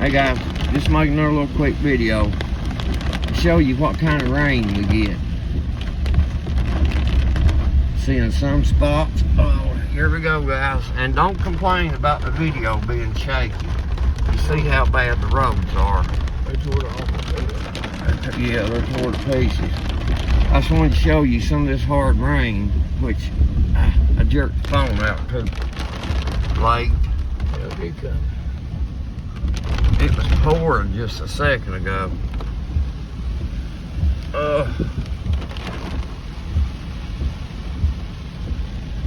Hey guys, just making another little quick video to show you what kind of rain we get. Seeing some spots. Oh, here we go, guys. And don't complain about the video being shaky. You see how bad the roads are. They tore it off. Yeah, they're tore to pieces. I just wanted to show you some of this hard rain, which I jerked the phone out too late. Yeah, big time. It was pouring just a second ago.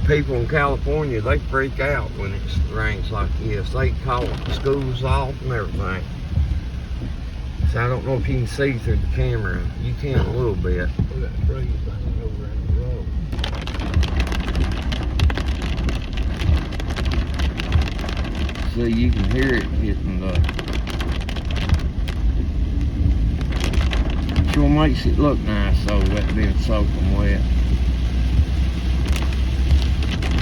People in California, they freak out when it rains like this. They call schools off and everything. So I don't know if you can see through the camera. You can a little bit. Look at that tree thing over in the road. So you can hear it hitting the... Sure makes it look nice though, that being soaking wet.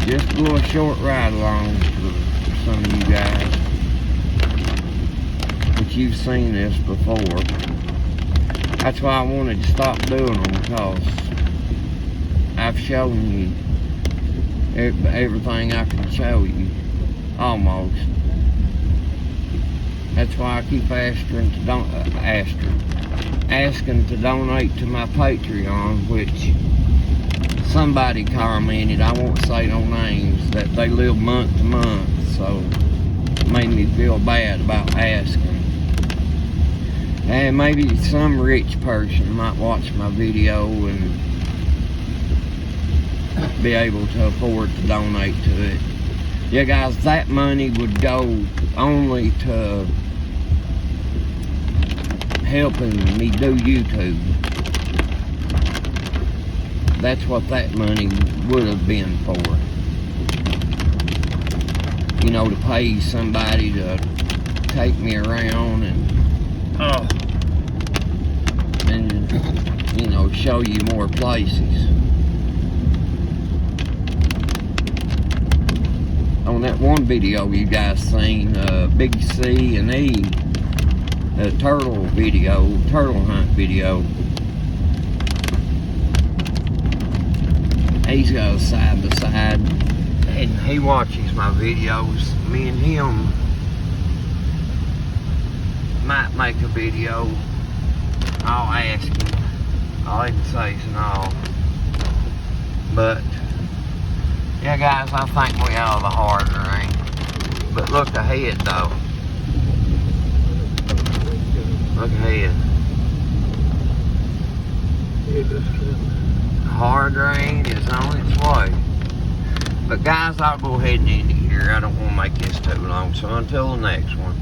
Just a little short ride along for some of you guys. But you've seen this before. That's why I wanted to stop doing them, because I've shown you everything I can show you, almost. That's why I keep asking to donate to my Patreon, which somebody commented, I won't say no names, that they live month to month, so it made me feel bad about asking. And maybe some rich person might watch my video and be able to afford to donate to it. Yeah guys, that money would go only to helping me do YouTube. That's what that money would have been for. You know, to pay somebody to take me around and you know, show you more places. On that one video you guys seen, Big C and E, a turtle hunt video. He's got a side by side, and he watches my videos. Me and him might make a video. I'll ask him. I'll even say no. But yeah, guys, I think we out of the hard rain. But look ahead, though. Look ahead. Hard rain is on its way. But guys, I'll go ahead and end it here. I don't want to make this too long. So until the next one.